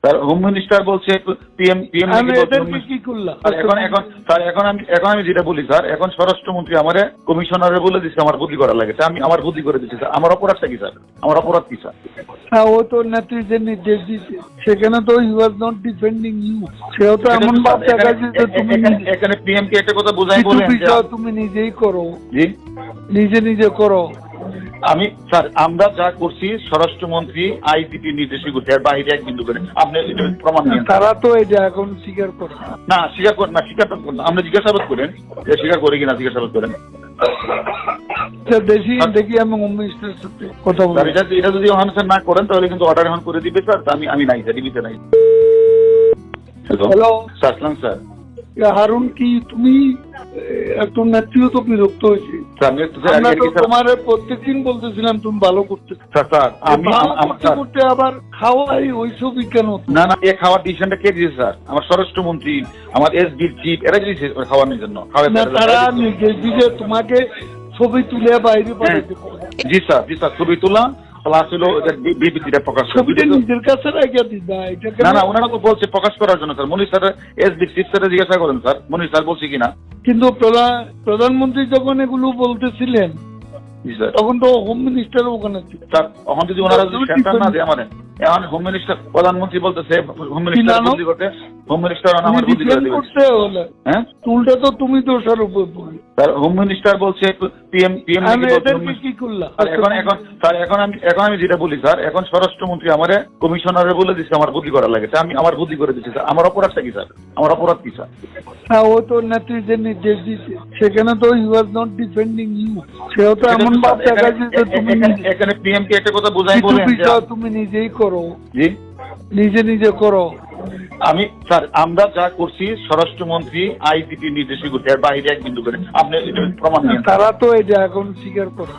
Sir home minister বলছে PM কি করলাম এখন আমি যেটা বলি স্যার, এখন স্বরাষ্ট্রমন্ত্রী আমারে কমিশনারে বলে দিচ্ছে আমার বদলি করা লাগে, আমি আমার বদলি করে দিচ্ছি স্যার। আমার অপরাধটা কি স্যার? আমার অপরাধ কি স্যার? ও তো নেত্রীদের নির্দেশ দিচ্ছে, সেখানে তো you are not defending you. সেও তো এমন ভাব দেখাচ্ছে যে তুমি এখানে পিএম কে একটা কথা বোঝাই বলেন তুমি নিজেই করো, জি নিজে করো। আমি স্যার আমরা যা করছি স্বরাষ্ট্রমন্ত্রী আইজিপি নির্দেশই করছে, এর বাইরে এক বিন্দু করে আপনি প্রমাণ নিন। তারা তো এটা এখন স্বীকার করে না, স্বীকার করেন না, স্বীকার করেন, আপনি জিজ্ঞাসাবাদ করেন যে স্বীকার করে কিনা, জিজ্ঞাসাবাদ করেন। দেখি আমি হোম মিনিস্টারের সাথে কথা বলবো। এটা যদি অনসার না করেন তাহলে কিন্তু অর্ডার এখন করে দিবে স্যার। আমি নাই স্যার, ডিবিতে নাই। হ্যালো স্যার, স্যার হারুন, কি তুমি একটু নেত্রীও তো বিরক্ত হয়েছি। তোমার প্রত্যেকদিন বলতেছিলাম তুমি ভালো করতেছো স্যার, আমি করতে আবার খাওয়াই ওইসব কেন? না, এই খাওয়ার ডিসিশনটা কে দিয়েছে স্যার? আমার স্বরাষ্ট্রমন্ত্রী, আমার এসবির চিফ, এরা দিয়েছে খাওয়ানোর জন্য। তারা নির্দেশ দিলে তোমাকে ছবি তুলে বাইরে পাঠাতে। জি স্যার, ছবি তোলা প্লাস হলো বিবৃতিটা প্রকাশ, ছবিটা নিজের কাছে রেখে দিবা। না, ওনারা তো বলছে প্রকাশ করার জন্য স্যার। মনির স্যার এসবি চিফ স্যারে জিজ্ঞাসা করেন স্যার, মনির স্যার বলছে কিনা। কিন্তু প্রধানমন্ত্রী যখন এগুলো বলতেছিলেন তখন তো হোম মিনিস্টার ওখানে ছিল স্যার। এখন যদি ওনারা সেন্টার না দেয় মানে, এখন হোম মিনিস্টার প্রধানমন্ত্রী বলতেছে হোম মিনিস্টার বদলি করতে, হোম মিনিস্টার আমার বদলি করে দিবে। হ্যাঁ, উল্টা তো তুমি দোষারোপ করবে স্যার। হোম মিনিস্টার বলছে পিএম কি করলাম। এখন আমি যেটা বলি স্যার, এখন স্বরাষ্ট্রমন্ত্রী আমারে কমিশনারে বলে দিচ্ছে আমার বদলি করা লাগে, আমি আমার বদলি করে দিচ্ছি স্যার। আমার অপরাধটা কি স্যার? আমার অপরাধ কি স্যার? ও তো নেত্রীদের নির্দেশ দিচ্ছে, সেখানে তো you are not defending you. সেও তো এমন ভাব দেখাচ্ছে যে তুমি এখানে পিএম কে একটা কথা বোঝাই বলেন তুমি নিজেই করো, জি নিজে করো। আমি স্যার আমরা যা করছি স্বরাষ্ট্রমন্ত্রী আইজিপি নির্দেশই করছে, এর বাইরে এক বিন্দু করে আপনি প্রমাণ নিন। তারা তো এটা এখন স্বীকার করে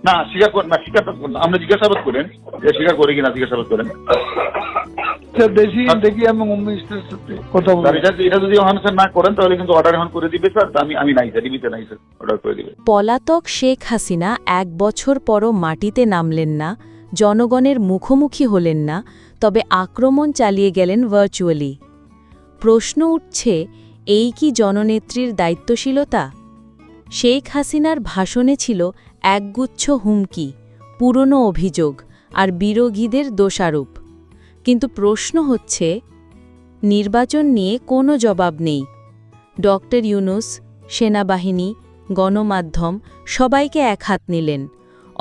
না, স্বীকার করেন না, স্বীকার করেন, আপনি জিজ্ঞাসাবাদ করেন যে স্বীকার করে কিনা, জিজ্ঞাসাবাদ করেন। দেখি আমি হোম মিনিস্টারের সাথে কথা বলবো। এটা যদি অনসার না করেন তাহলে কিন্তু অর্ডার এখন করে দিবে স্যার। আমি নাই স্যার, ডিবিতে নাই স্যার, অর্ডার করে দিবে। পলাতক শেখ হাসিনা 1 বছর পরও মাটিতে নামলেন না, জনগণের মুখোমুখি হলেন না, তবে আক্রমণ চালিয়ে গেলেন ভার্চুয়ালি। প্রশ্ন উঠছে, এই কি জননেত্রীর দায়িত্বশীলতা? শেখ হাসিনার ভাষণে ছিল একগুচ্ছ হুমকি, পুরনো অভিযোগ আর বিরোধীদের দোষারোপ। কিন্তু প্রশ্ন হচ্ছে, নির্বাচন নিয়ে কোনো জবাব নেই। ডক্টর ইউনূস, সেনাবাহিনী, গণমাধ্যম সবাইকে একহাত নিলেন,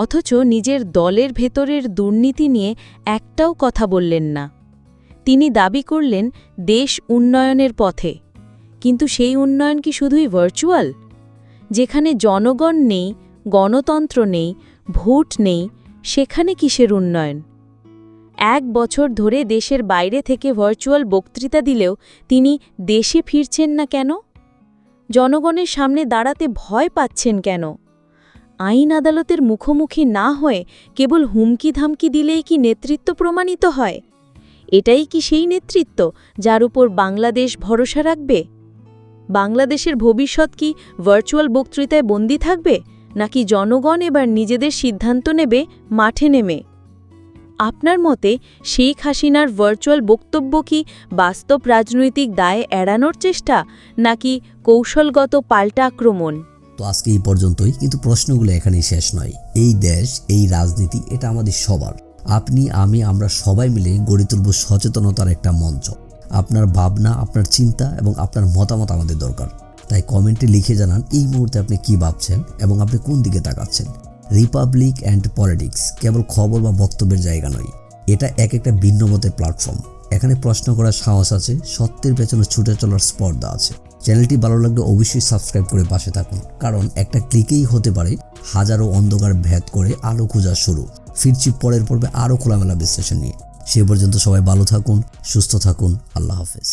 অথচ নিজের দলের ভেতরের দুর্নীতি নিয়ে একটাও কথা বললেন না। তিনি দাবি করলেন দেশ উন্নয়নের পথে, কিন্তু সেই উন্নয়ন কি শুধুই ভার্চুয়াল? যেখানে জনগণ নেই, গণতন্ত্র নেই, ভোট নেই, সেখানে কিসের উন্নয়ন? 1 বছর ধরে দেশের বাইরে থেকে ভার্চুয়াল বক্তৃতা দিলেও তিনি দেশে ফিরছেন না কেন? জনগণের সামনে দাঁড়াতে ভয় পাচ্ছেন কেন? আইন আদালতের মুখোমুখি না হয়ে কেবল হুমকি ধামকি দিলেই কি নেতৃত্ব প্রমাণিত হয়? এটাই কি সেই নেতৃত্ব যার উপর বাংলাদেশ ভরসা রাখবে? বাংলাদেশের ভবিষ্যৎ কি ভার্চুয়াল বক্তৃতায় বন্দী থাকবে, নাকি জনগণ এবার নিজেদের সিদ্ধান্ত নেবে মাঠে নেমে? আপনার মতে শেখ হাসিনার ভার্চুয়াল বক্তব্য কি বাস্তব রাজনৈতিক দায় এড়ানোর চেষ্টা, নাকি কৌশলগত পাল্টা আক্রমণ? তো আজকে এই পর্যন্তই, কিন্তু প্রশ্নগুলো এখানেই শেষ নয়। এই দেশ, এই রাজনীতি, এটা আমাদের সবার। আপনি, আমি, আমরা সবাই মিলে গড়ে তুলব সচেতনতার একটা মঞ্চ। আপনার ভাবনা, আপনার চিন্তা এবং আপনার মতামত আমাদের দরকার। তাই কমেন্টে লিখে জানান এই মুহূর্তে আপনি কি ভাবছেন এবং আপনি কোন দিকে তাকাচ্ছেন। রিপাবলিক অ্যান্ড পলিটিক্স কেবল খবর বা বক্তব্যের জায়গা নয়, এটা একটা ভিন্ন মতের প্ল্যাটফর্ম। এখানে প্রশ্ন করার সাহস আছে, সত্যের পেছনে ছুটে চলার স্পর্ধা আছে। চ্যানেলটি ভালো লাগলে অবশ্যই সাবস্ক্রাইব করে পাশে থাকুন, কারণ একটা ক্লিকেই হতে পারে হাজারো অন্ধকার ভেদ করে আলো খোঁজা শুরু। ফিরছি পরের পর্বে আরও খোলামেলা বিশ্লেষণ নিয়ে। সে পর্যন্ত সবাই ভালো থাকুন, সুস্থ থাকুন। আল্লাহ হাফেজ।